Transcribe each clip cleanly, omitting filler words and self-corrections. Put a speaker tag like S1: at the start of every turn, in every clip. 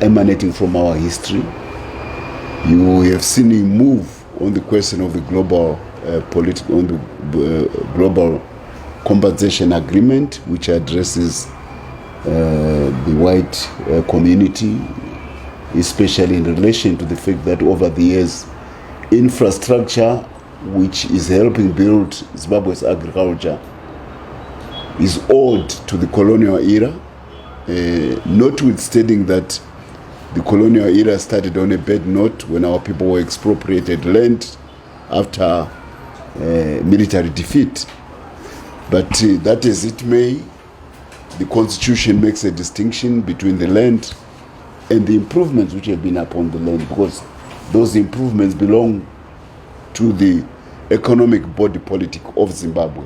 S1: emanating from our history. You have seen a move on the question of the global global compensation agreement, which addresses the white community, especially in relation to the fact that over the years, infrastructure which is helping build Zimbabwe's agriculture is owed to the colonial era, notwithstanding that the colonial era started on a bad note when our people were expropriated land after military defeat. But that as it may, the Constitution makes a distinction between the land and the improvements which have been upon the land, because those improvements belong to the economic body politic of Zimbabwe.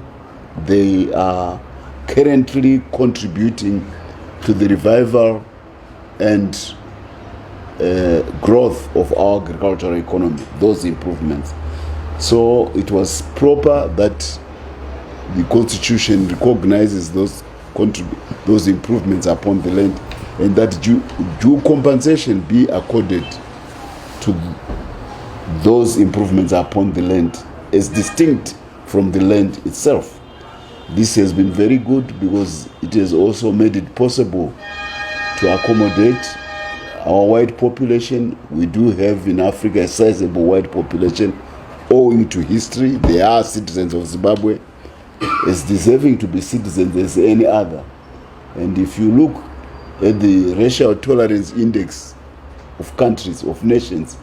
S1: They are currently contributing to the revival and growth of our agricultural economy, those improvements. So it was proper that the Constitution recognizes those improvements upon the land, and that due compensation be accorded to those improvements upon the land as distinct from the land itself. This has been very good because it has also made it possible to accommodate our white population. We do have in Africa a sizable white population owing to history. They are citizens of Zimbabwe, as deserving to be citizens as any other. And if you look at the racial tolerance index of countries, of nations,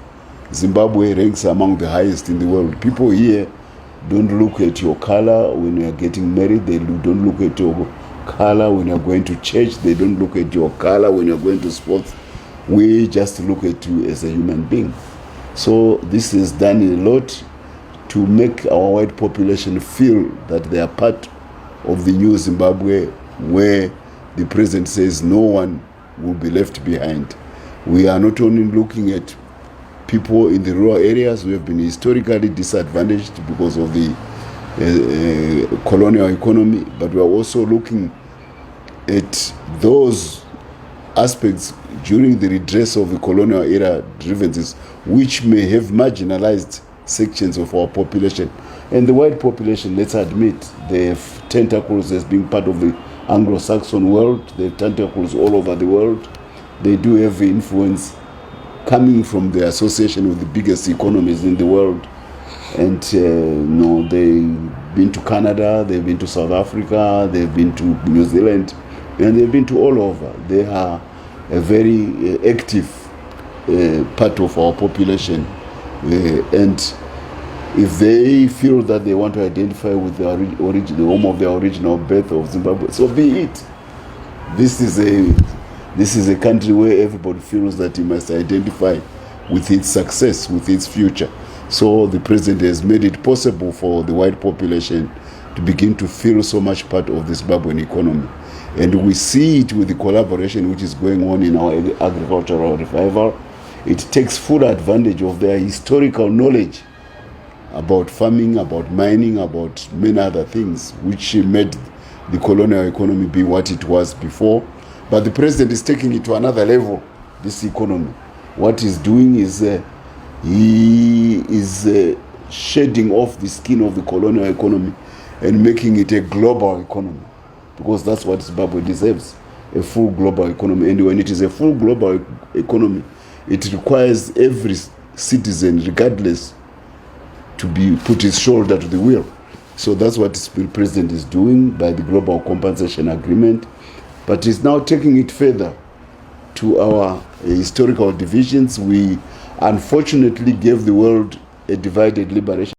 S1: Zimbabwe ranks among the highest in the world. People here don't look at your color when you are getting married. They don't look at your color when you are going to church. They don't look at your color when you are going to sports. We just look at you as a human being. So this has done a lot to make our white population feel that they are part of the new Zimbabwe, where the president says no one will be left behind. We are not only looking at people in the rural areas who have been historically disadvantaged because of the colonial economy, but we are also looking at those aspects during the redress of the colonial era grievances which may have marginalized sections of our population. And the white population, let's admit, they have tentacles as being part of the Anglo-Saxon world. They have tentacles all over the world. They do have influence coming from the association with the biggest economies in the world. And they've been to Canada, they've been to South Africa, they've been to New Zealand, and they've been to all over. They are a very active part of our population. And if they feel that they want to identify with the home of their original birth of Zimbabwe, so be it. This is a country where everybody feels that he must identify with its success, with its future. So the president has made it possible for the white population to begin to feel so much part of the Zimbabwean economy. And we see it with the collaboration which is going on in our agricultural revival. It takes full advantage of their historical knowledge about farming, about mining, about many other things, which made the colonial economy be what it was before. But the president is taking it to another level, this economy. What he's doing is he is shedding off the skin of the colonial economy and making it a global economy, because that's what Zimbabwe deserves, a full global economy. And when it is a full global economy, it requires every citizen, regardless, to be put his shoulder to the wheel. So that's what the president is doing by the Global Compensation Agreement. But he's now taking it further to our historical divisions. We unfortunately gave the world a divided liberation.